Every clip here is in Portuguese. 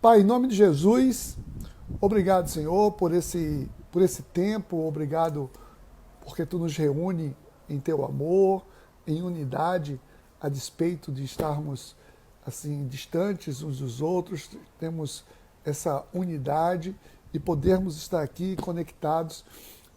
Pai, em nome de Jesus, obrigado, Senhor, por esse tempo, obrigado porque Tu nos reúne em Teu amor, em unidade, a despeito de estarmos assim distantes uns dos outros, temos essa unidade e podermos estar aqui conectados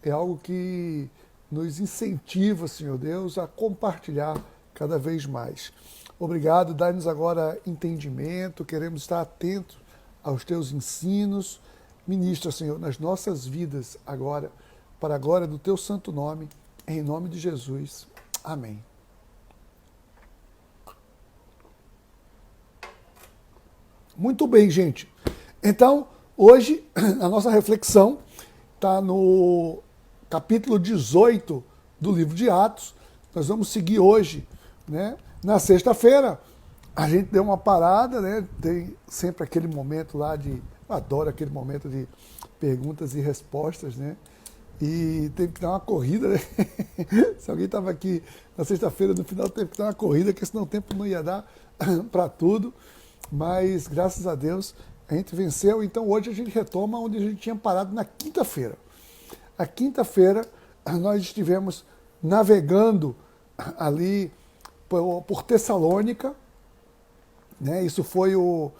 é algo que nos incentiva, Senhor Deus, a compartilhar cada vez mais. Obrigado, dai-nos agora entendimento, queremos estar atentos aos Teus ensinos. Ministra, Senhor, nas nossas vidas agora, para a glória do Teu santo nome, em nome de Jesus. Amém. Muito bem, gente. Então, hoje, a nossa reflexão está no capítulo 18 do livro de Atos. Nós vamos seguir hoje, né? Na sexta-feira, a gente deu uma parada, né? Tem sempre aquele momento lá de... Eu adoro aquele momento de perguntas e respostas, né? E teve que dar uma corrida, né? Se alguém estava aqui na sexta-feira, no final teve que dar uma corrida, porque senão o tempo não ia dar para tudo. Mas, graças a Deus, a gente venceu. Então, hoje a gente retoma onde a gente tinha parado na quinta-feira. A quinta-feira, nós estivemos navegando ali por Tessalônica, né? Isso foi o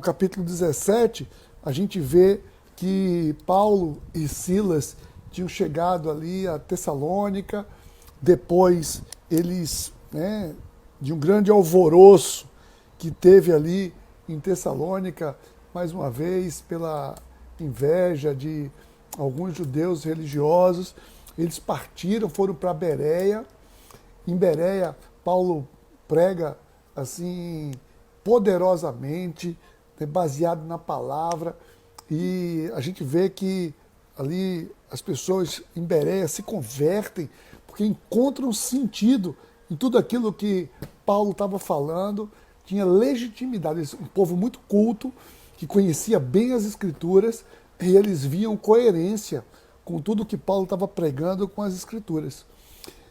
capítulo 17. A gente vê que Paulo e Silas tinham chegado ali a Tessalônica. Depois, eles, né, de um grande alvoroço que teve ali em Tessalônica, mais uma vez, pela inveja de alguns judeus religiosos, eles partiram, foram para Bereia. Em Bereia, Paulo prega assim poderosamente, baseado na palavra, e a gente vê que ali as pessoas em Bereia se convertem porque encontram sentido em tudo aquilo que Paulo estava falando. Tinha legitimidade, um povo muito culto, que conhecia bem as Escrituras, e eles viam coerência com tudo que Paulo estava pregando com as Escrituras.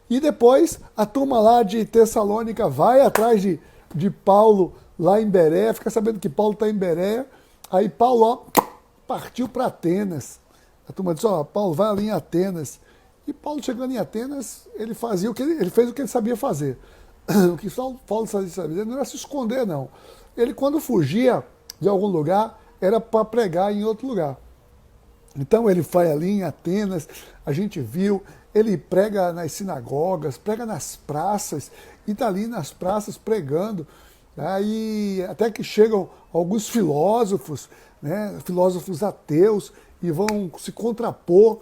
E depois, a turma lá de Tessalônica vai atrás de Paulo lá em Bereia, fica sabendo que Paulo está em Bereia, aí Paulo partiu para Atenas. A turma disse, Paulo vai ali em Atenas. E Paulo chegando em Atenas, ele fez o que ele sabia fazer. O que Paulo sabia fazer não era se esconder, não. Ele, quando fugia de algum lugar, era para pregar em outro lugar. Então ele vai ali em Atenas, a gente viu, ele prega nas sinagogas, prega nas praças, e está ali nas praças pregando. Aí até que chegam alguns filósofos, né, filósofos ateus, e vão se contrapor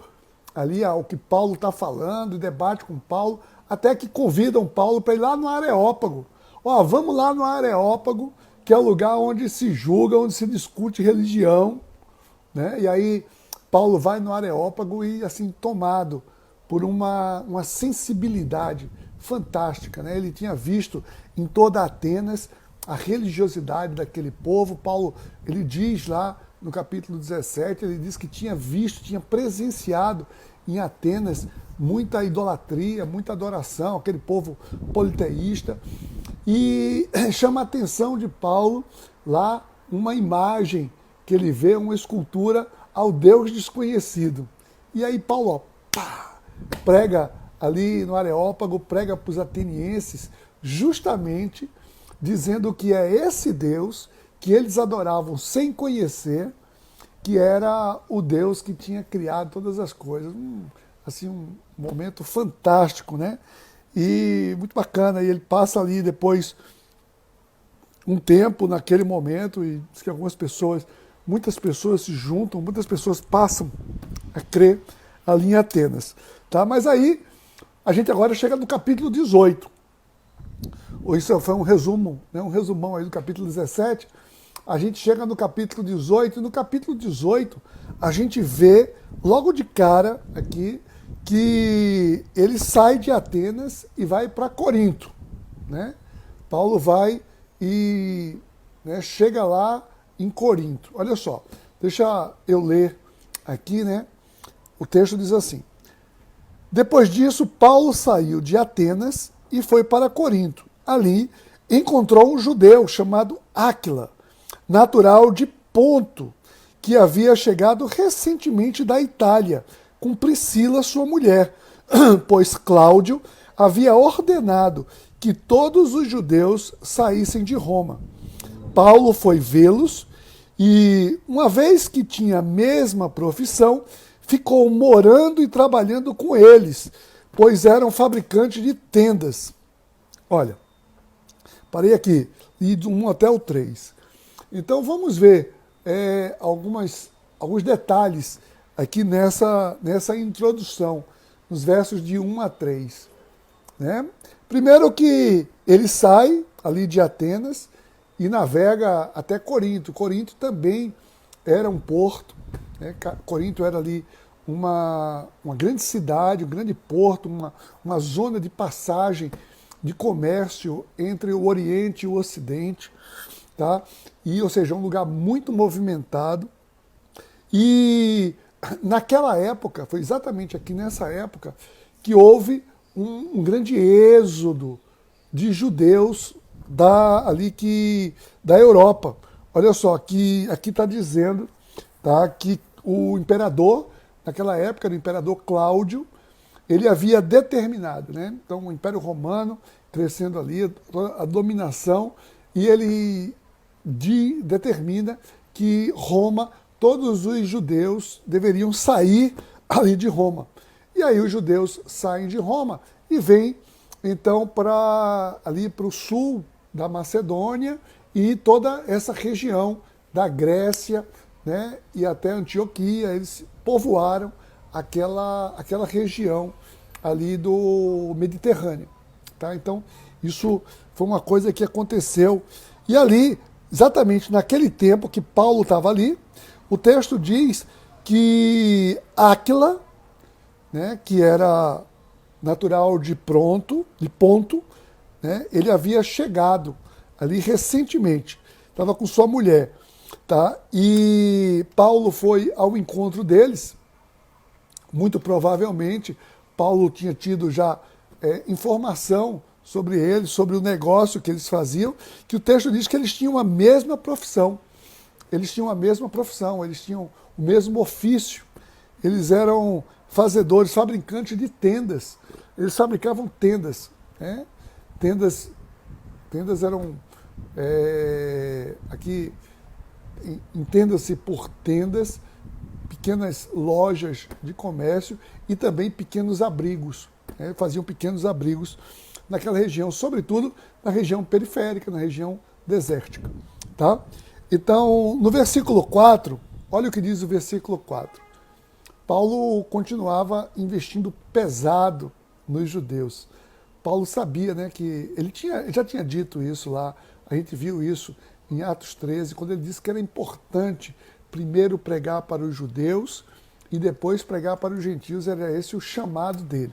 ali ao que Paulo está falando, debate com Paulo, até que convidam Paulo para ir lá no Areópago. Vamos lá no Areópago, que é o lugar onde se julga, onde se discute religião, né? E aí Paulo vai no Areópago e, assim, tomado por uma sensibilidade fantástica, né? Ele tinha visto em toda Atenas a religiosidade daquele povo. Paulo, ele diz lá no capítulo 17, ele diz que tinha visto, tinha presenciado em Atenas muita idolatria, muita adoração, aquele povo politeísta. E chama a atenção de Paulo lá uma imagem que ele vê, uma escultura ao Deus desconhecido. E aí Paulo prega ali no Areópago, prega para os atenienses, justamente dizendo que é esse Deus que eles adoravam sem conhecer, que era o Deus que tinha criado todas as coisas. Assim, um momento fantástico, né? E muito bacana. E ele passa ali depois um tempo naquele momento, e diz que muitas pessoas se juntam, muitas pessoas passam a crer ali em Atenas. Tá? Mas aí, a gente agora chega no capítulo 18. Isso foi um resumo, né? Um resumão aí do capítulo 17. A gente chega no capítulo 18, e no capítulo 18 a gente vê logo de cara aqui que ele sai de Atenas e vai para Corinto, né? Paulo vai e, né, chega lá em Corinto. Olha só, deixa eu ler aqui, né? O texto diz assim: depois disso, Paulo saiu de Atenas e foi para Corinto. Ali encontrou um judeu chamado Áquila, natural de Ponto, que havia chegado recentemente da Itália, com Priscila, sua mulher, pois Cláudio havia ordenado que todos os judeus saíssem de Roma. Paulo foi vê-los e, uma vez que tinha a mesma profissão, ficou morando e trabalhando com eles, pois eram fabricantes de tendas. Olha, parei aqui, li do 1 até o 3. Então vamos ver alguns detalhes aqui nessa introdução, nos versos de 1 a 3. Né? Primeiro que ele sai ali de Atenas e navega até Corinto. Corinto também era um porto, né? Corinto era ali uma grande cidade, um grande porto, uma zona de passagem de comércio entre o Oriente e o Ocidente, tá? Ou seja, um lugar muito movimentado. E naquela época, foi exatamente aqui nessa época, que houve um grande êxodo de judeus da Europa. Olha só, aqui está dizendo, tá, que o imperador, naquela época, o imperador Cláudio, ele havia determinado, né? Então o Império Romano crescendo ali, a dominação, e ele determina que Roma, todos os judeus deveriam sair ali de Roma. E aí os judeus saem de Roma e vêm então ali para o sul da Macedônia e toda essa região da Grécia, né, e até Antioquia. Eles povoaram aquela região ali do Mediterrâneo. Tá? Então, isso foi uma coisa que aconteceu. E ali, exatamente naquele tempo que Paulo estava ali, o texto diz que Áquila, né, que era natural de Ponto, né, ele havia chegado ali recentemente, estava com sua mulher. Tá? E Paulo foi ao encontro deles. Muito provavelmente, Paulo tinha tido já informação sobre eles, sobre o negócio que eles faziam, que o texto diz que eles tinham a mesma profissão. Eles tinham o mesmo ofício. Eles eram fazedores, fabricantes de tendas. Eles fabricavam tendas. Né? Tendas eram... aqui, entenda-se por tendas, pequenas lojas de comércio e também pequenos abrigos. Né? Faziam pequenos abrigos naquela região, sobretudo na região periférica, na região desértica. Tá? Então, no versículo 4, olha o que diz o versículo 4. Paulo continuava investindo pesado nos judeus. Paulo sabia, né, que ele já tinha dito isso lá, a gente viu isso em Atos 13, quando ele disse que era importante primeiro pregar para os judeus e depois pregar para os gentios, era esse o chamado dele.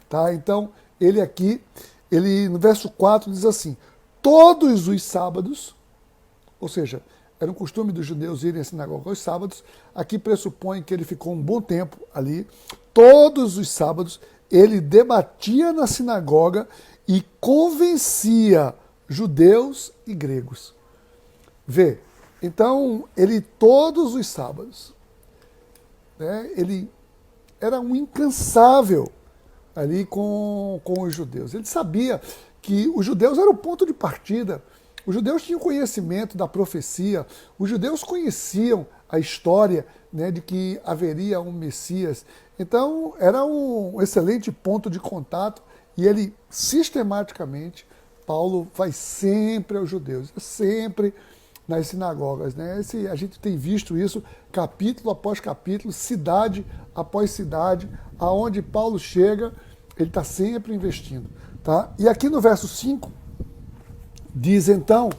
Tá? Então, ele no verso 4 diz assim: todos os sábados, ou seja, era um costume dos judeus irem à sinagoga aos sábados, aqui pressupõe que ele ficou um bom tempo ali, todos os sábados ele debatia na sinagoga e convencia judeus e gregos. Vê, então ele todos os sábados, né, ele era um incansável ali com os judeus. Ele sabia que os judeus eram o ponto de partida. Os judeus tinham conhecimento da profecia, os judeus conheciam a história, né, de que haveria um Messias. Então, era um excelente ponto de contato e ele, sistematicamente, Paulo vai sempre aos judeus, sempre nas sinagogas. Né? A gente tem visto isso capítulo após capítulo, cidade após cidade, aonde Paulo chega, ele está sempre investindo. Tá? E aqui no verso 5, diz então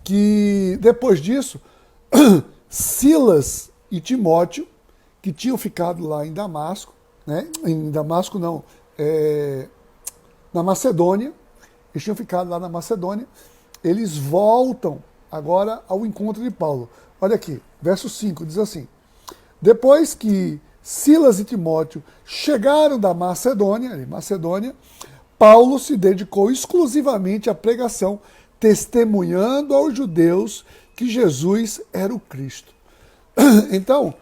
que depois disso, Silas e Timóteo, que tinham ficado lá em Damasco, né? Em Damasco não, na Macedônia, eles tinham ficado lá na Macedônia, eles voltam agora ao encontro de Paulo. Olha aqui, verso 5, diz assim: depois que Silas e Timóteo chegaram da Macedônia, Paulo se dedicou exclusivamente à pregação, testemunhando aos judeus que Jesus era o Cristo. Então,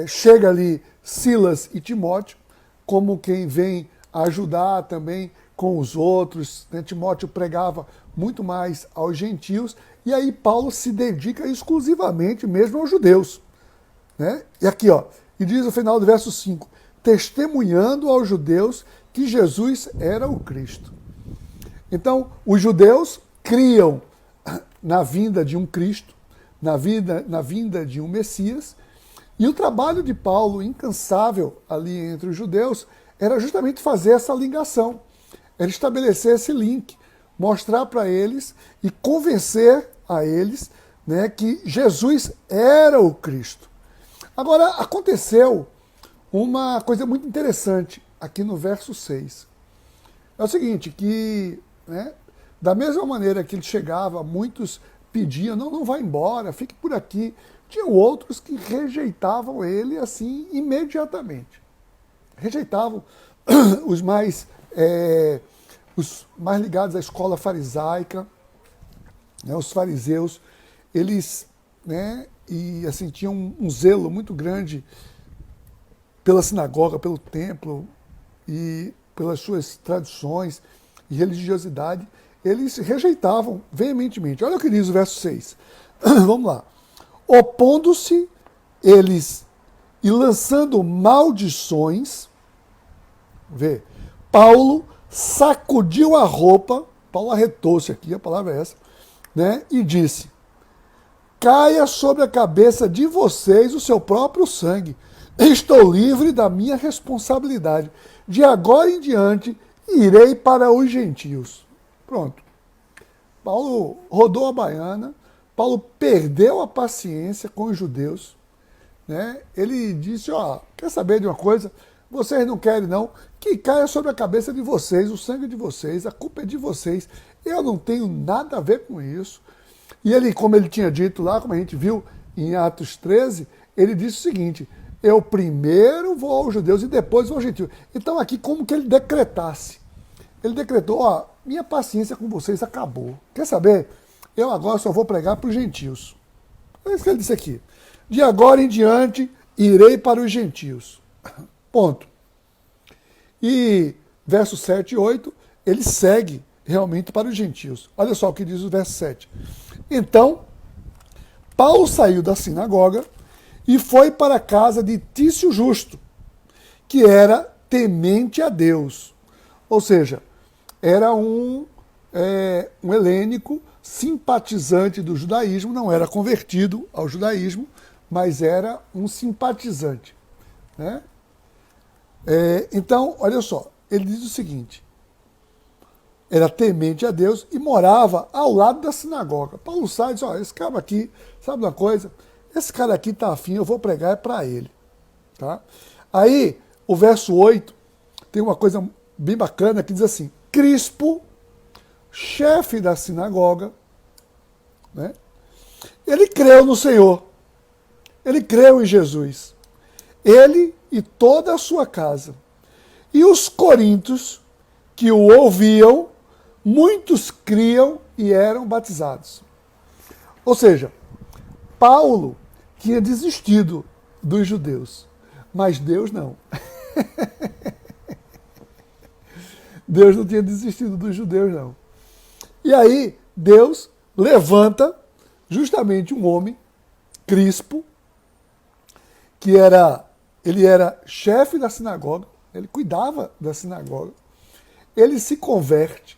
chega ali Silas e Timóteo, como quem vem ajudar também com os outros, né? Timóteo pregava muito mais aos gentios, e aí Paulo se dedica exclusivamente mesmo aos judeus. Né? E aqui, ó, e diz no final do verso 5, testemunhando aos judeus que Jesus era o Cristo. Então, os judeus criam na vinda de um Cristo, na vinda de um Messias, e o trabalho de Paulo, incansável ali entre os judeus, era justamente fazer essa ligação, era estabelecer esse link, mostrar para eles e convencer a eles, né, que Jesus era o Cristo. Agora, aconteceu uma coisa muito interessante aqui no verso 6. É o seguinte, que, né, da mesma maneira que ele chegava, muitos pediam, não vá embora, fique por aqui. Tinham outros que rejeitavam ele assim imediatamente. Rejeitavam os mais ligados à escola farisaica, né, os fariseus, eles, né, e assim tinham um zelo muito grande pela sinagoga, pelo templo e pelas suas tradições e religiosidade, eles rejeitavam veementemente. Olha o que diz o verso 6. Vamos lá. Opondo-se eles e lançando maldições, vê, Paulo sacudiu a roupa, Paulo arretou-se aqui, a palavra é essa, né, e disse, caia sobre a cabeça de vocês o seu próprio sangue, estou livre da minha responsabilidade, de agora em diante irei para os gentios. Pronto. Paulo rodou a baiana, Paulo perdeu a paciência com os judeus, né? Ele disse, ó, quer saber de uma coisa? Vocês não querem não, que caia sobre a cabeça de vocês, o sangue de vocês, a culpa é de vocês, eu não tenho nada a ver com isso. E ele, como ele tinha dito lá, como a gente viu em Atos 13, ele disse o seguinte, eu primeiro vou aos judeus e depois vou aos gentios. Então aqui como que ele decretasse. Ele decretou, ó, minha paciência com vocês acabou. Quer saber? Eu agora só vou pregar para os gentios. É isso que ele disse aqui. De agora em diante, irei para os gentios. Ponto. E versos 7 e 8, ele segue realmente para os gentios. Olha só o que diz o verso 7. Então, Paulo saiu da sinagoga e foi para a casa de Tício Justo, que era temente a Deus. Ou seja, era um helênico simpatizante do judaísmo, não era convertido ao judaísmo, mas era um simpatizante. Né? Então, olha só, ele diz o seguinte, era temente a Deus e morava ao lado da sinagoga. Paulo sai e diz, ó, esse cara aqui, sabe uma coisa? Esse cara aqui está afim, eu vou pregar é para ele. Tá? Aí, o verso 8, tem uma coisa bem bacana que diz assim, Crispo, chefe da sinagoga, né? Ele creu no Senhor, ele creu em Jesus, ele e toda a sua casa. E os coríntios que o ouviam, muitos criam e eram batizados. Ou seja, Paulo tinha desistido dos judeus, mas Deus não. Deus não tinha desistido dos judeus, não. E aí, Deus levanta justamente um homem, Crispo, que ele era chefe da sinagoga, ele cuidava da sinagoga, ele se converte,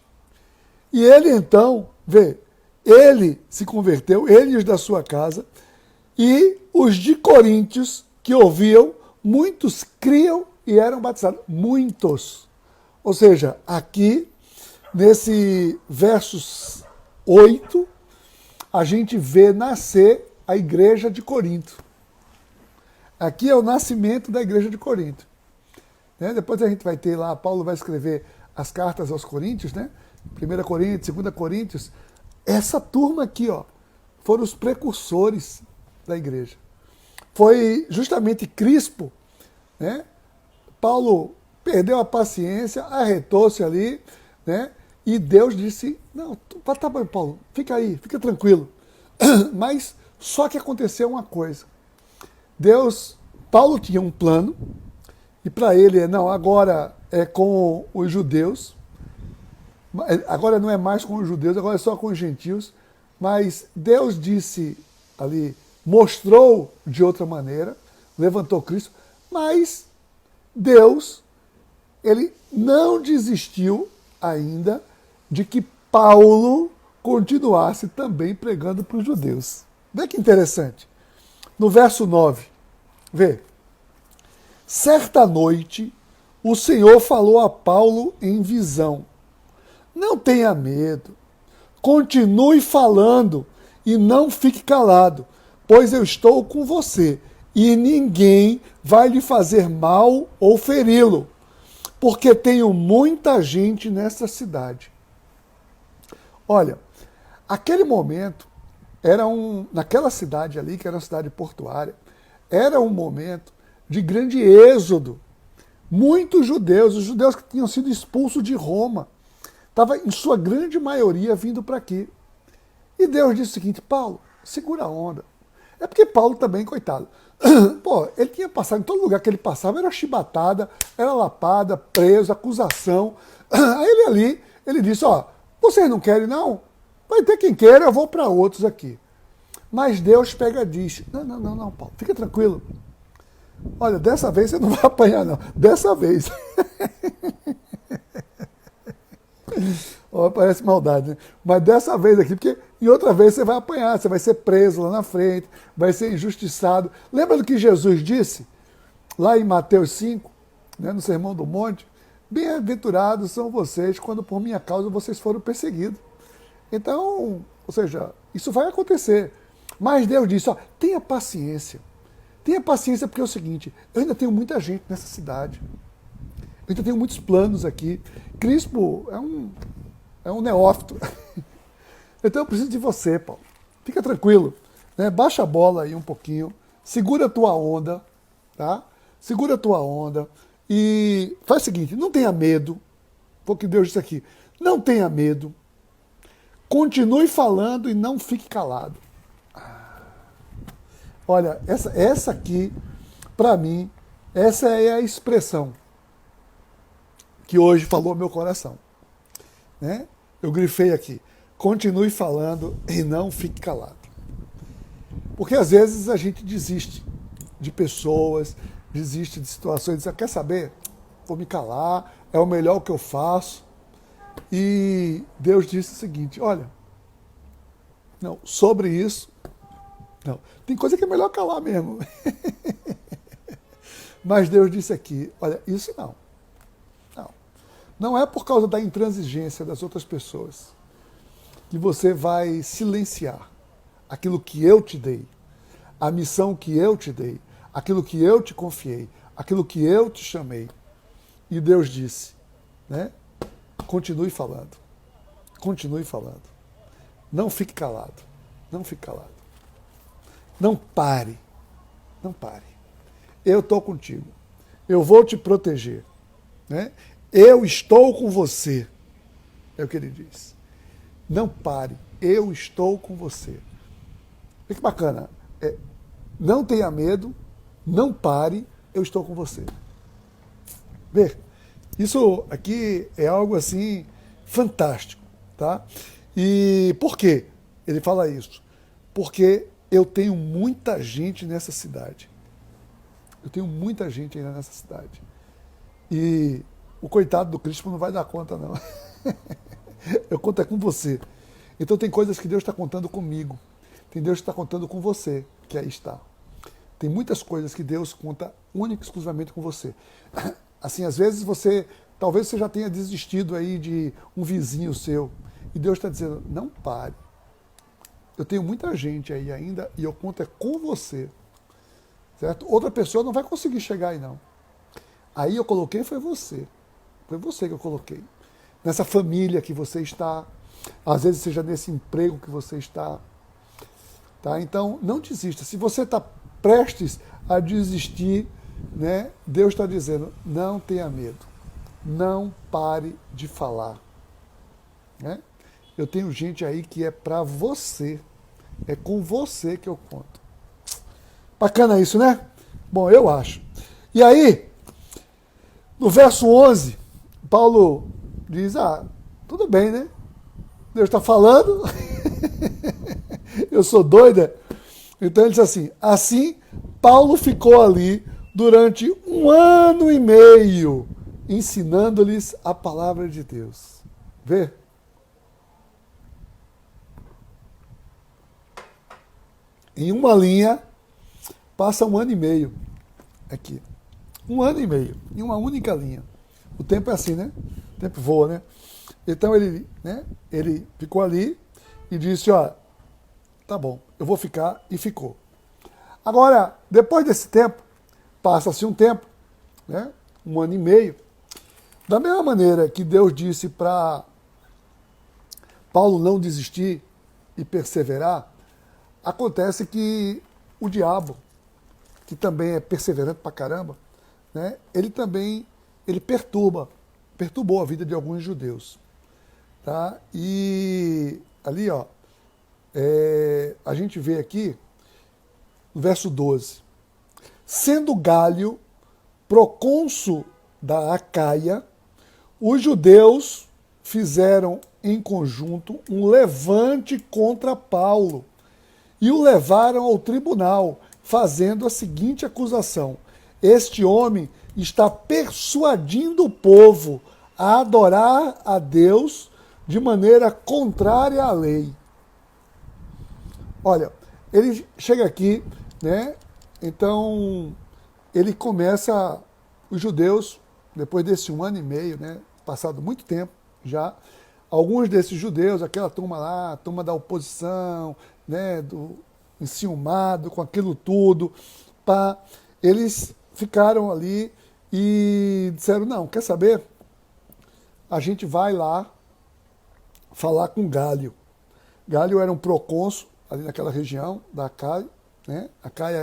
e ele então, ele se converteu, ele e os da sua casa, e os de Coríntios que ouviam, muitos criam e eram batizados. Muitos. Ou seja, aqui, nesse verso 8, a gente vê nascer a igreja de Corinto. Aqui é o nascimento da igreja de Corinto. Né? Depois a gente vai ter lá, Paulo vai escrever as cartas aos Coríntios, né? 1 Coríntios, 2 Coríntios. Essa turma aqui, ó, foram os precursores da igreja. Foi justamente Crispo, né? Paulo perdeu a paciência, arretou-se ali, né? E Deus disse, não, tá bom, Paulo, fica aí, fica tranquilo. Mas só que aconteceu uma coisa. Paulo tinha um plano, e para ele, não, agora é com os judeus, agora não é mais com os judeus, agora é só com os gentios, mas Deus disse ali, mostrou de outra maneira, levantou Cristo, mas Deus, ele não desistiu ainda de que Paulo continuasse também pregando para os judeus. Vê que interessante. No verso 9, vê. Certa noite, o Senhor falou a Paulo em visão. Não tenha medo. Continue falando e não fique calado, pois eu estou com você e ninguém vai lhe fazer mal ou feri-lo, porque tenho muita gente nessa cidade. Olha, aquele momento, naquela cidade ali, que era uma cidade portuária, era um momento de grande êxodo. Muitos judeus, os judeus que tinham sido expulsos de Roma, estavam em sua grande maioria vindo para aqui. E Deus disse o seguinte, Paulo, segura a onda. É porque Paulo também, coitado, pô, ele tinha passado, em todo lugar que ele passava, era chibatada, era lapada, preso, acusação. Aí ele disse, ó, vocês não querem não? Vai ter quem queira, eu vou para outros aqui. Mas Deus pega e diz, não, Paulo, fica tranquilo. Olha, dessa vez você não vai apanhar não, dessa vez. Oh, parece maldade, né? Mas dessa vez aqui, porque em outra vez você vai apanhar, você vai ser preso lá na frente, vai ser injustiçado. Lembra do que Jesus disse lá em Mateus 5, né, no Sermão do Monte? Bem-aventurados são vocês quando por minha causa vocês foram perseguidos. Então, ou seja, isso vai acontecer. Mas Deus disse, ó, tenha paciência. Tenha paciência porque é o seguinte, eu ainda tenho muita gente nessa cidade. Eu ainda tenho muitos planos aqui. Crispo é um neófito. Então eu preciso de você, Paulo. Fica tranquilo. Né? Baixa a bola aí um pouquinho. Segura a tua onda. Tá? Segura a tua onda. E faz o seguinte, não tenha medo. Foi o que Deus disse aqui. Não tenha medo. Continue falando e não fique calado. Olha, essa aqui, para mim, essa é a expressão que hoje falou meu coração. Né? Eu grifei aqui. Continue falando e não fique calado. Porque às vezes a gente desiste de pessoas, desiste de situações, diz, quer saber? Vou me calar, é o melhor que eu faço. E Deus disse o seguinte, olha, não, sobre isso, não, tem coisa que é melhor calar mesmo. Mas Deus disse aqui, olha, isso não. Não é por causa da intransigência das outras pessoas que você vai silenciar aquilo que eu te dei, a missão que eu te dei, aquilo que eu te confiei, aquilo que eu te chamei. E Deus disse, né? Continue falando. Continue falando. Não fique calado. Não fique calado. Não pare. Não pare. Eu estou contigo. Eu vou te proteger. Né? Eu estou com você. É o que ele diz. Não pare. Eu estou com você. Olha que bacana. Não tenha medo. Não pare. Eu estou com você. Vê. Isso aqui é algo assim fantástico, tá? E por quê? Ele fala isso. Porque eu tenho muita gente nessa cidade. Eu tenho muita gente ainda nessa cidade. E o coitado do Cristo não vai dar conta, não. Eu conto é com você. Então tem coisas que Deus está contando comigo. Tem Deus que está contando com você, que aí está. Tem muitas coisas que Deus conta única e exclusivamente com você. Assim, às vezes talvez você já tenha desistido aí de um vizinho seu. E Deus está dizendo, não pare. Eu tenho muita gente aí ainda e eu conto é com você. Certo? Outra pessoa não vai conseguir chegar aí, não. Aí eu coloquei foi você. Foi você que eu coloquei. Nessa família que você está. Às vezes seja nesse emprego que você está. Tá? Então, não desista. Se você está prestes a desistir, né, Deus está dizendo, não tenha medo. Não pare de falar. né? Eu tenho gente aí que é para você. É com você que eu conto. Bacana isso, né? Bom, eu acho. E aí, no verso 11, Paulo diz, tudo bem, né? Deus está falando, eu sou doida. Então ele diz assim, Paulo ficou ali durante 1 ano e meio, ensinando-lhes a palavra de Deus. Vê? Em uma linha, passa 1 ano e meio aqui. 1 ano e meio, em uma única linha. O tempo é assim, né? O tempo voa, né? Então ele ficou ali e disse, tá bom, eu vou ficar, e ficou. Agora, depois desse tempo, passa-se um tempo, né? 1 ano e meio. Da mesma maneira que Deus disse para Paulo não desistir e perseverar, acontece que o diabo, que também é perseverante pra caramba, né? Ele perturbou a vida de alguns judeus. Tá? E ali, a gente vê aqui, no verso 12, sendo Gálio procônsul da Acaia, os judeus fizeram em conjunto um levante contra Paulo e o levaram ao tribunal, fazendo a seguinte acusação: este homem está persuadindo o povo a adorar a Deus de maneira contrária à lei. Olha, ele chega aqui, né? Então, ele começa, os judeus, depois desse 1 ano e meio, né? Passado muito tempo já, alguns desses judeus, aquela turma lá, a turma da oposição, né? Do enciumado com aquilo tudo, eles ficaram ali e disseram, não, quer saber? A gente vai lá falar com Gálio. Gálio era um procônsul ali naquela região da Acaia, né? Acaia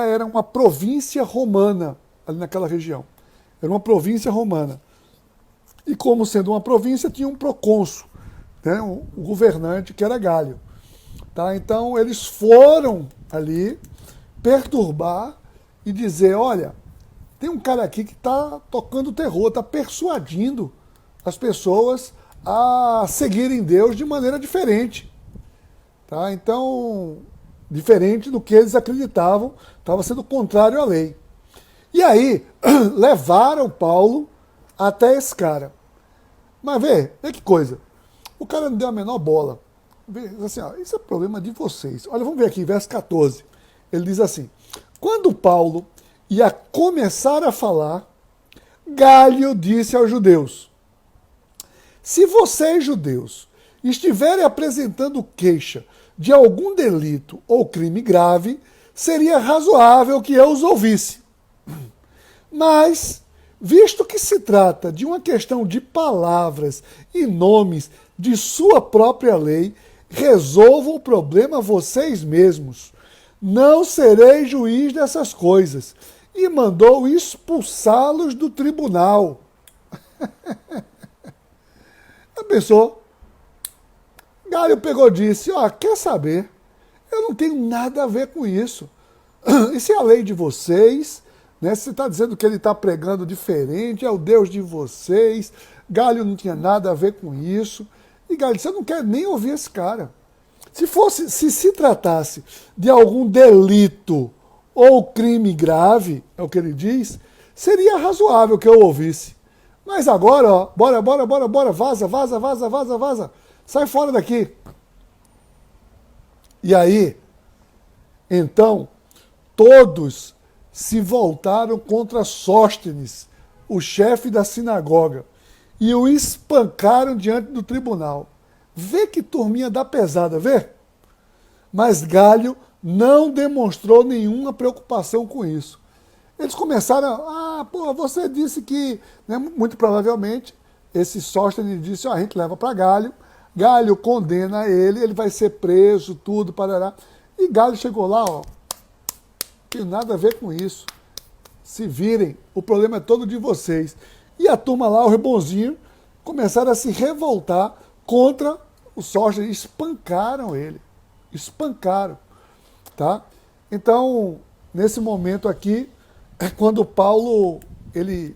era uma província romana ali naquela região. Era uma província romana. E como sendo uma província, tinha um procônsul, né? Um governante que era Gálio. Tá? Então eles foram ali perturbar e dizer, olha, tem um cara aqui que está tocando terror, está persuadindo as pessoas a seguirem Deus de maneira diferente. Tá? Então, diferente do que eles acreditavam, estava sendo contrário à lei. E aí, levaram Paulo até esse cara. Mas vê que coisa. O cara não deu a menor bola. Vê, assim, isso é problema de vocês. Olha, vamos ver aqui, verso 14. Ele diz assim, quando Paulo ia começar a falar, Gálio disse aos judeus, se vocês, judeus, estiverem apresentando queixa de algum delito ou crime grave, seria razoável que eu os ouvisse. Mas, visto que se trata de uma questão de palavras e nomes de sua própria lei, resolvam o problema vocês mesmos. Não serei juiz dessas coisas. E mandou expulsá-los do tribunal. A pessoa, Gálio pegou e disse, quer saber? Eu não tenho nada a ver com isso. Isso é a lei de vocês, né? Você está dizendo que ele está pregando diferente, é o Deus de vocês. Gálio não tinha nada a ver com isso. E Gálio disse, eu não quero nem ouvir esse cara. Se se tratasse de algum delito ou crime grave, é o que ele diz, seria razoável que eu ouvisse. Mas agora, bora, vaza. Sai fora daqui. E aí, então, todos se voltaram contra Sóstenes, o chefe da sinagoga, e o espancaram diante do tribunal. Vê que turminha da pesada, vê? Mas Gálio não demonstrou nenhuma preocupação com isso. Eles começaram, você disse que, né, muito provavelmente, esse Sóstenes disse, a gente leva para Gálio, Gálio condena ele vai ser preso, tudo, parará. E Gálio chegou lá, não tem nada a ver com isso. Se virem, o problema é todo de vocês. E a turma lá, o rebonzinho, começaram a se revoltar contra o Sóstenes, espancaram ele, espancaram, tá? Então, nesse momento aqui, é quando Paulo, ele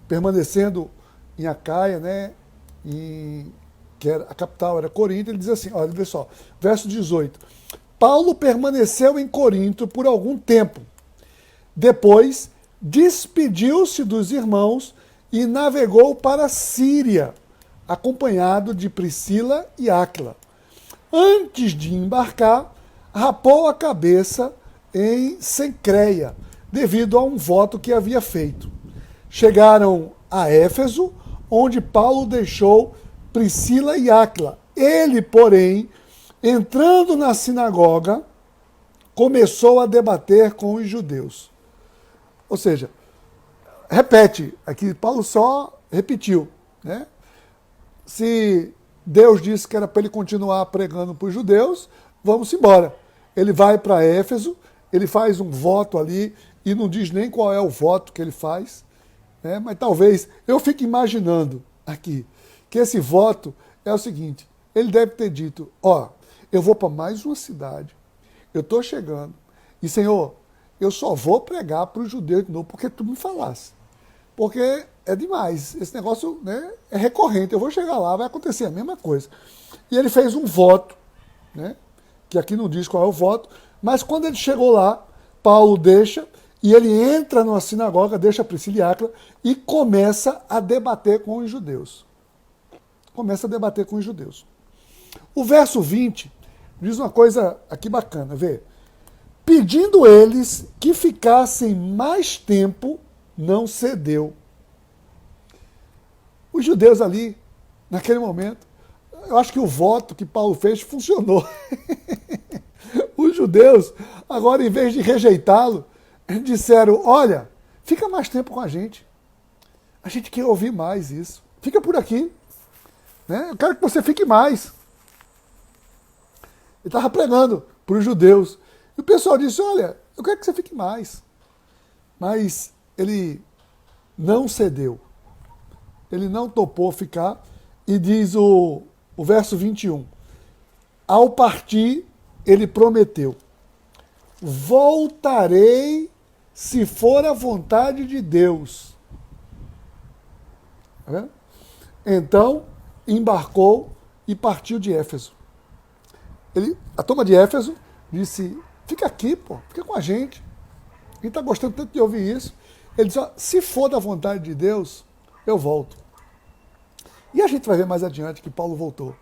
permanecendo em Acaia, né, que era, a capital era Corinto, ele diz assim, olha, vê só, verso 18, Paulo permaneceu em Corinto por algum tempo, depois despediu-se dos irmãos e navegou para a Síria, acompanhado de Priscila e Áquila. Antes de embarcar, rapou a cabeça em Cencreia, devido a um voto que havia feito. Chegaram a Éfeso, onde Paulo deixou Priscila e Áquila. Ele, porém, entrando na sinagoga, começou a debater com os judeus. Ou seja, repete, aqui Paulo só repetiu, né? Se Deus disse que era para ele continuar pregando para os judeus, vamos embora. Ele vai para Éfeso, ele faz um voto ali, e não diz nem qual é o voto que ele faz, né? Mas talvez, eu fico imaginando aqui, que esse voto é o seguinte, ele deve ter dito, ó, eu vou para mais uma cidade, eu estou chegando, e Senhor, eu só vou pregar para os judeus de novo, porque tu me falasse. Porque é demais, esse negócio, né, é recorrente, eu vou chegar lá, vai acontecer a mesma coisa. E ele fez um voto, né, que aqui não diz qual é o voto, mas quando ele chegou lá, Paulo deixa, e ele entra numa sinagoga, deixa Priscila e Áquila, e começa a debater com os judeus. Começa a debater com os judeus. O verso 20 diz uma coisa aqui bacana, vê. Pedindo eles que ficassem mais tempo, não cedeu. Os judeus ali, naquele momento, eu acho que o voto que Paulo fez funcionou. Os judeus, agora, em vez de rejeitá-lo, disseram, olha, fica mais tempo com a gente quer ouvir mais isso. Fica por aqui. Né? Eu quero que você fique mais. Ele estava pregando para os judeus. E o pessoal disse, olha, eu quero que você fique mais. Mas ele não cedeu. Ele não topou ficar. E diz o verso 21. Ao partir, ele prometeu, voltarei se for a vontade de Deus. Tá vendo? Então, embarcou e partiu de Éfeso. A turma de Éfeso disse, fica aqui, pô, fica com a gente. A gente está gostando tanto de ouvir isso. Ele disse, se for da vontade de Deus, eu volto. E a gente vai ver mais adiante que Paulo voltou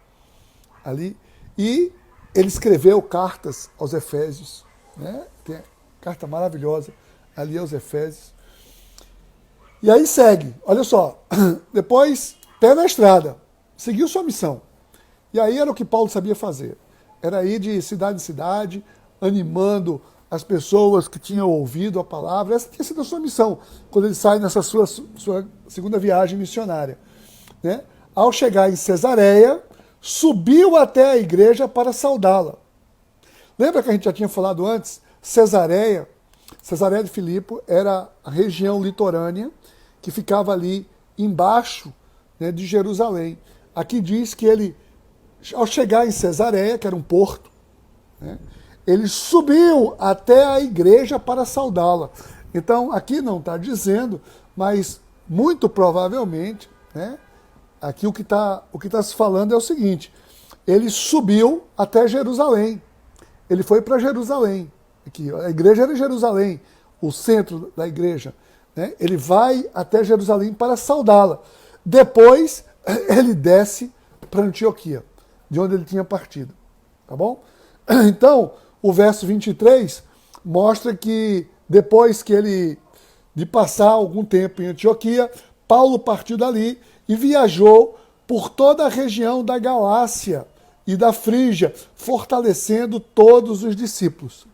ali. E ele escreveu cartas aos Efésios. Né? Tem uma carta maravilhosa ali aos Efésios. E aí segue, olha só. Depois, pé na estrada, seguiu sua missão. E aí era o que Paulo sabia fazer. Era ir de cidade em cidade, animando as pessoas que tinham ouvido a palavra. Essa tinha sido a sua missão, quando ele sai nessa sua segunda viagem missionária. Né? Ao chegar em Cesareia, subiu até a igreja para saudá-la. Lembra que a gente já tinha falado antes? Cesareia de Filipe era a região litorânea que ficava ali embaixo, né, de Jerusalém. Aqui diz que ele, ao chegar em Cesareia, que era um porto, né, ele subiu até a igreja para saudá-la. Então, aqui não está dizendo, mas muito provavelmente, né, aqui o que tá se falando é o seguinte, ele subiu até Jerusalém. Ele foi para Jerusalém. Aqui, a igreja era em Jerusalém, o centro da igreja. Né? Ele vai até Jerusalém para saudá-la. Depois, ele desce para Antioquia, de onde ele tinha partido. Tá bom? Então, o verso 23 mostra que depois que ele, de passar algum tempo em Antioquia, Paulo partiu dali e viajou por toda a região da Galácia e da Frígia, fortalecendo todos os discípulos.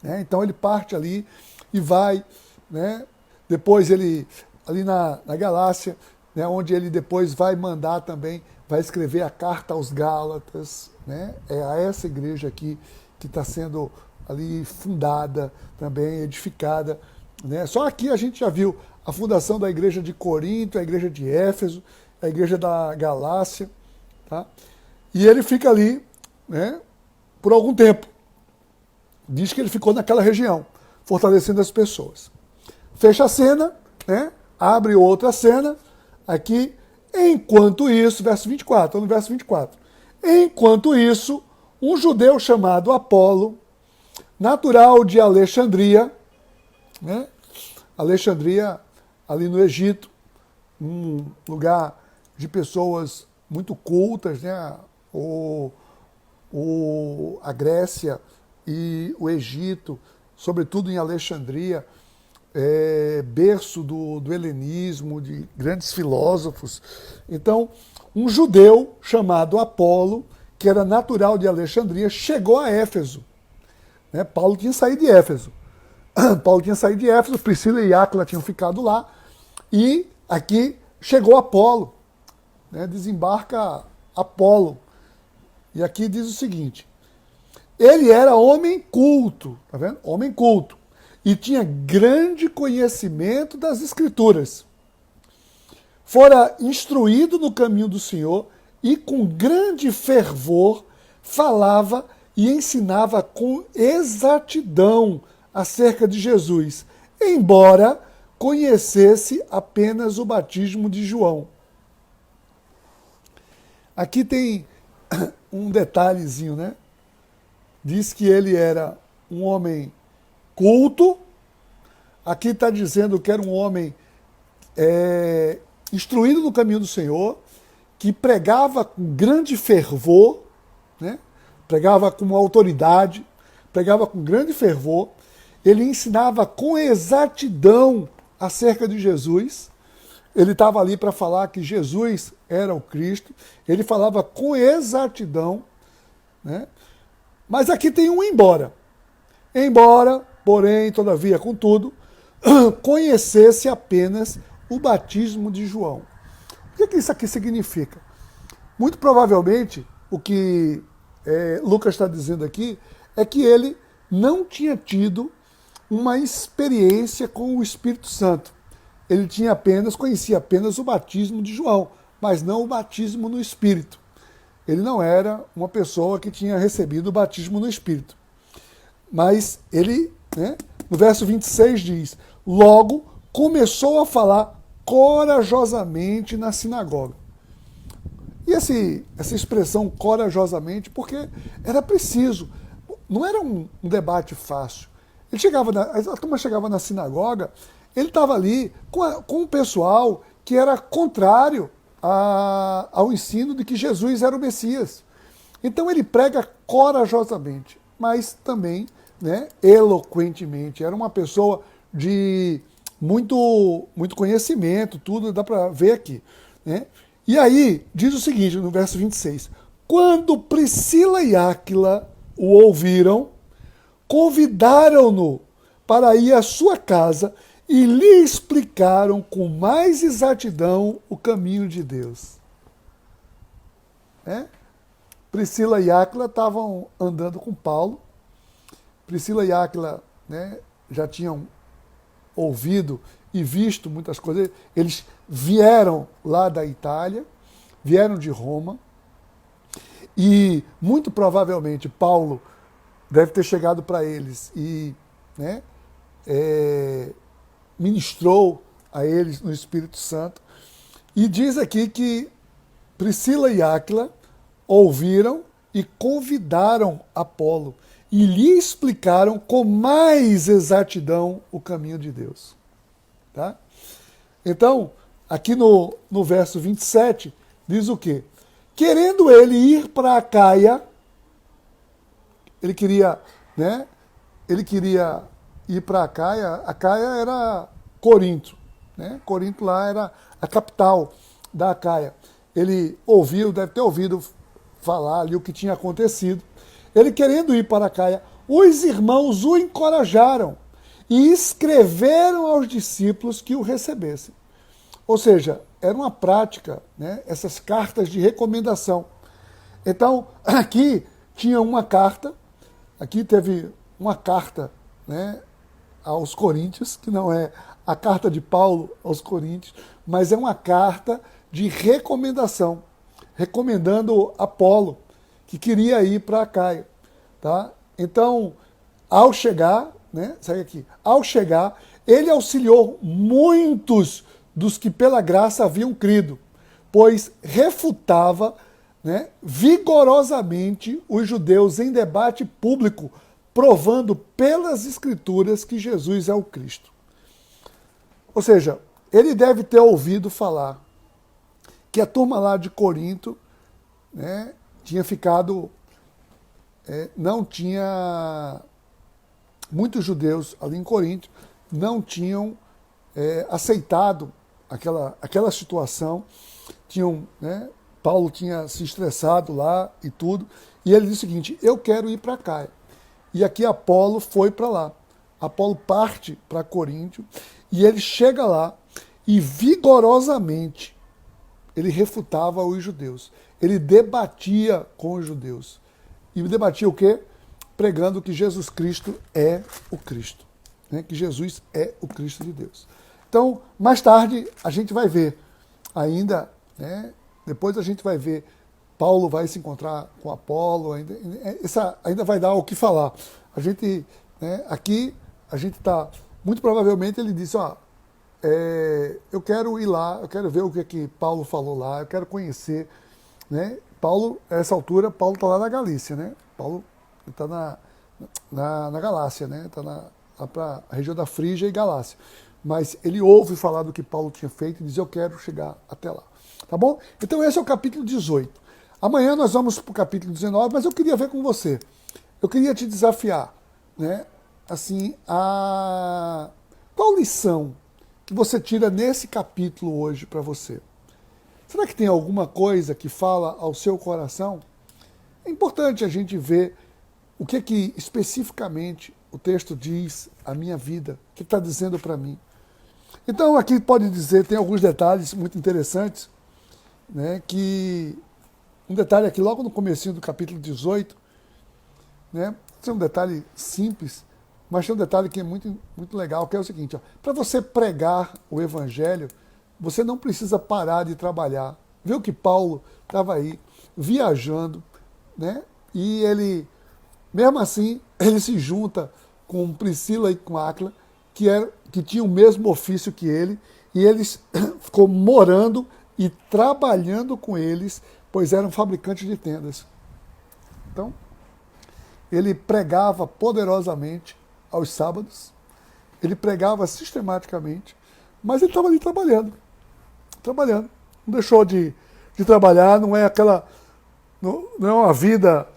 Então ele parte ali e vai, né? Depois ele, ali na Galácia, né? Onde ele depois vai mandar também, vai escrever a carta aos Gálatas, né? É a essa igreja aqui que está sendo ali fundada, também edificada né? Só aqui a gente já viu a fundação da igreja de Corinto, a igreja de Éfeso, a igreja da Galácia. Tá? E ele fica ali, né, por algum tempo. Diz que ele ficou naquela região, fortalecendo as pessoas. Fecha a cena, né, abre outra cena, aqui, enquanto isso, verso 24, estou no verso 24. Enquanto isso, um judeu chamado Apolo, natural de Alexandria, né, Alexandria, ali no Egito, um lugar de pessoas muito cultas, né, a Grécia e o Egito, sobretudo em Alexandria, berço do helenismo, de grandes filósofos. Então, um judeu chamado Apolo, que era natural de Alexandria, chegou a Éfeso. Né? Paulo tinha saído de Éfeso. Priscila e Áquila tinham ficado lá, e aqui chegou Apolo, né? Desembarca Apolo. E aqui diz o seguinte: ele era homem culto, tá vendo? Homem culto. E tinha grande conhecimento das Escrituras. Fora instruído no caminho do Senhor e com grande fervor falava e ensinava com exatidão acerca de Jesus, embora conhecesse apenas o batismo de João. Aqui tem um detalhezinho, né? Diz que ele era um homem culto. Aqui está dizendo que era um homem instruído no caminho do Senhor, que pregava com grande fervor, né? Pregava com autoridade, pregava com grande fervor. Ele ensinava com exatidão acerca de Jesus. Ele estava ali para falar que Jesus era o Cristo. Ele falava com exatidão, né? Mas aqui tem um embora. Embora, porém, todavia, contudo, conhecesse apenas o batismo de João. O que isso aqui significa? Muito provavelmente, o que Lucas está dizendo aqui é que ele não tinha tido uma experiência com o Espírito Santo. Ele conhecia apenas o batismo de João, mas não o batismo no Espírito. Ele não era uma pessoa que tinha recebido o batismo no Espírito. Mas ele, né, no verso 26 diz: logo começou a falar corajosamente na sinagoga. E essa expressão corajosamente, porque era preciso, não era um debate fácil. A turma chegava na sinagoga, ele estava ali com o pessoal que era contrário ao ensino de que Jesus era o Messias. Então ele prega corajosamente, mas também, né, eloquentemente. Era uma pessoa de muito conhecimento, tudo dá para ver aqui, né? E aí diz o seguinte no verso 26: quando Priscila e Áquila o ouviram, convidaram-no para ir à sua casa e lhe explicaram com mais exatidão o caminho de Deus. Priscila e Áquila estavam andando com Paulo. Priscila e Áquila, né, já tinham ouvido e visto muitas coisas. Eles vieram lá da Itália, vieram de Roma, e muito provavelmente Paulo deve ter chegado para eles e, né, ministrou a eles no Espírito Santo. E diz aqui que Priscila e Áquila ouviram e convidaram Apolo e lhe explicaram com mais exatidão o caminho de Deus. Tá? Então, aqui no verso 27, diz o quê? Querendo ele ir para a Caia, ele queria ir para a Caia era Corinto, né? Corinto lá era a capital da Acaia. Ele deve ter ouvido falar ali o que tinha acontecido. Ele querendo ir para a Caia, os irmãos o encorajaram e escreveram aos discípulos que o recebessem. Ou seja, era uma prática, né, essas cartas de recomendação. Então, aqui tinha uma carta, aqui teve uma carta, né, aos Coríntios, que não é a carta de Paulo aos Coríntios, mas é uma carta de recomendação, recomendando Apolo, que queria ir para Acaia. Tá? Então, ao chegar, né, segue aqui, ao chegar, ele auxiliou muitos dos que pela graça haviam crido, pois refutava, né, vigorosamente os judeus em debate público, provando pelas Escrituras que Jesus é o Cristo. Ou seja, ele deve ter ouvido falar que a turma lá de Corinto, né, tinha ficado, não tinha, muitos judeus ali em Corinto não tinham aceitado aquela situação, né, Paulo tinha se estressado lá e tudo, e ele disse o seguinte, eu quero ir para Caia. E aqui Apolo foi para lá. Apolo parte para Coríntio e ele chega lá e vigorosamente ele refutava os judeus. Ele debatia com os judeus. E debatia o quê? Pregando que Jesus Cristo é o Cristo. Né? Que Jesus é o Cristo de Deus. Então, mais tarde, a gente vai ver ainda, né? Depois a gente vai ver, Paulo vai se encontrar com Apolo, ainda vai dar o que falar. A gente, né, aqui, a gente está, muito provavelmente ele disse, ó, eu quero ir lá, eu quero ver o que Paulo falou lá, eu quero conhecer, né? Paulo, a essa altura, Paulo está lá na Galícia, né? Paulo está na Galácia, né? Está lá para a região da Frígia e Galácia. Mas ele ouve falar do que Paulo tinha feito e diz, eu quero chegar até lá. Tá bom? Então esse é o capítulo 18. Amanhã nós vamos para o capítulo 19, mas eu queria ver com você. Eu queria te desafiar, né? Assim, qual lição que você tira nesse capítulo hoje para você? Será que tem alguma coisa que fala ao seu coração? É importante a gente ver o que especificamente o texto diz à minha vida, o que está dizendo para mim. Então aqui pode dizer, tem alguns detalhes muito interessantes, né, que um detalhe aqui logo no comecinho do capítulo 18, né, é um detalhe simples, mas tem um detalhe que é muito, muito legal, que é o seguinte, para você pregar o evangelho, você não precisa parar de trabalhar. Viu que Paulo estava aí viajando, né, e ele, mesmo assim, ele se junta com Priscila e com Áquila, que tinham o mesmo ofício que ele, e eles ficou morando e trabalhando com eles, pois eram fabricantes de tendas. Então, ele pregava poderosamente aos sábados, ele pregava sistematicamente, mas ele estava ali trabalhando. Não deixou de trabalhar, não é uma vida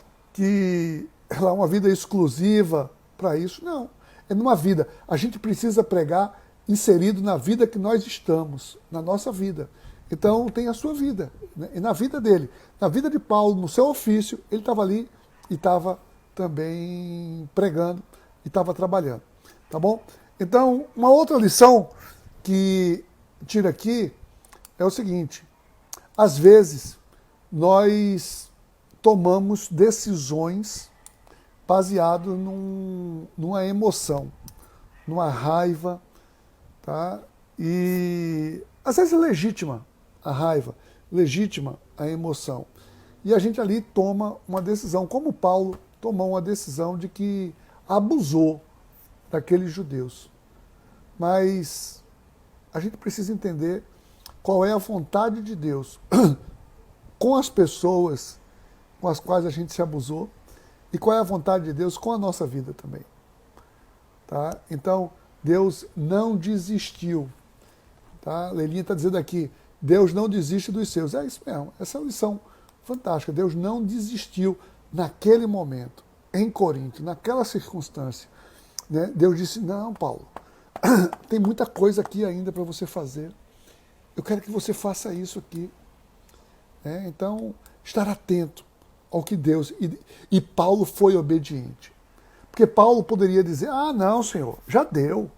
uma vida exclusiva para isso, não. É numa vida. A gente precisa pregar inserido na vida que nós estamos, na nossa vida. Então tem a sua vida, né? E na vida dele, na vida de Paulo, no seu ofício, ele estava ali e estava também pregando e estava trabalhando, tá bom? Então, uma outra lição que tira aqui é o seguinte, às vezes nós tomamos decisões baseado numa emoção, numa raiva, tá? E às vezes é legítima a raiva, legítima a emoção. E a gente ali toma uma decisão, como Paulo tomou uma decisão de que abusou daqueles judeus. Mas a gente precisa entender qual é a vontade de Deus com as pessoas com as quais a gente se abusou e qual é a vontade de Deus com a nossa vida também. Tá? Então, Deus não desistiu. Tá? Leilinha está dizendo aqui, Deus não desiste dos seus. É isso mesmo, essa é uma lição fantástica. Deus não desistiu naquele momento, em Corinto, naquela circunstância. Né? Deus disse, não, Paulo, tem muita coisa aqui ainda para você fazer. Eu quero que você faça isso aqui. Né? Então, estar atento ao que Deus... E Paulo foi obediente. Porque Paulo poderia dizer, não, Senhor, já deu.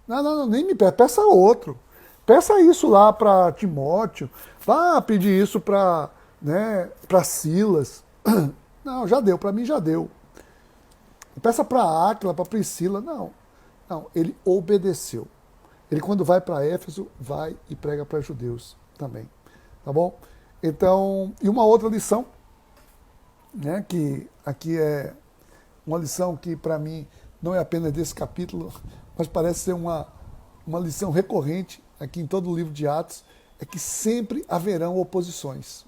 Não, nem me peça outro. Peça isso lá para Timóteo, vá pedir isso para Silas. Não, já deu, para mim já deu. Peça para Áquila, para Priscila, não. Não, ele obedeceu. Ele, quando vai para Éfeso, vai e prega para judeus também. Tá bom? Então, e uma outra lição, né, que aqui é uma lição que para mim não é apenas desse capítulo, mas parece ser uma lição recorrente aqui em todo o livro de Atos, é que sempre haverão oposições.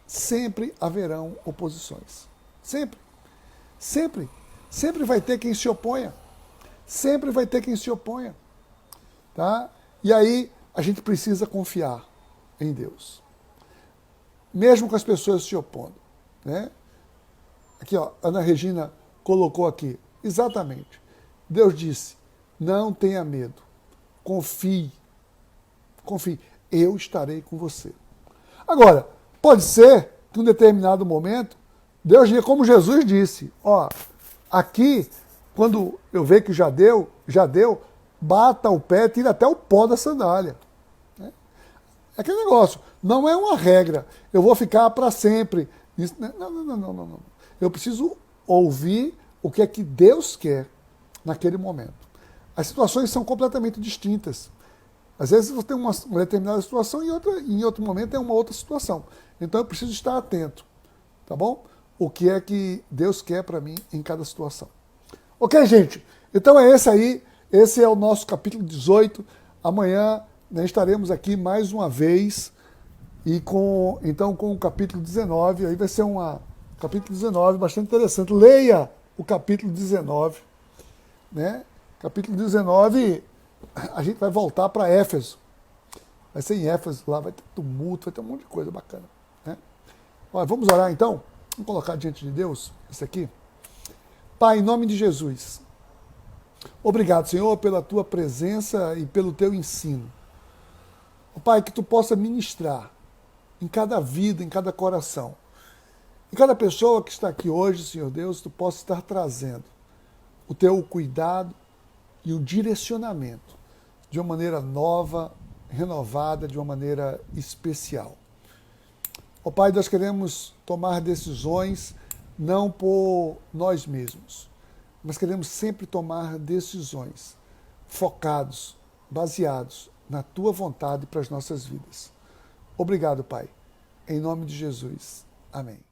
Sempre haverão oposições. Sempre. Sempre. Sempre vai ter quem se oponha. Sempre vai ter quem se oponha. Tá? E aí a gente precisa confiar em Deus. Mesmo com as pessoas se opondo. Né? Aqui, ó, Ana Regina colocou aqui. Exatamente. Deus disse, não tenha medo. Confie. Confie. Eu estarei com você. Agora, pode ser que em um determinado momento, Deus diga como Jesus disse, ó, aqui, quando eu ver que já deu, bata o pé, tira até o pó da sandália. É aquele negócio, não é uma regra, eu vou ficar para sempre. Não. Eu preciso ouvir o que é que Deus quer naquele momento. As situações são completamente distintas. Às vezes você tem uma determinada situação e em outro momento é uma outra situação. Então eu preciso estar atento, tá bom? O que é que Deus quer para mim em cada situação. Ok, gente? Então é esse aí. Esse é o nosso capítulo 18. Amanhã, né, estaremos aqui mais uma vez e com o capítulo 19. Aí vai ser capítulo 19 bastante interessante. Leia o capítulo 19. Né? Capítulo 19, a gente vai voltar para Éfeso. Vai ser em Éfeso, lá vai ter tumulto, vai ter um monte de coisa bacana. Né? Olha, vamos orar então? Vamos colocar diante de Deus isso aqui. Pai, em nome de Jesus, obrigado, Senhor, pela tua presença e pelo teu ensino. Pai, que tu possa ministrar em cada vida, em cada coração. Em cada pessoa que está aqui hoje, Senhor Deus, tu possa estar trazendo o teu cuidado e o direcionamento de uma maneira nova, renovada, de uma maneira especial. Ó Pai, nós queremos tomar decisões não por nós mesmos, mas queremos sempre tomar decisões focados, baseados na tua vontade para as nossas vidas. Obrigado, Pai. Em nome de Jesus. Amém.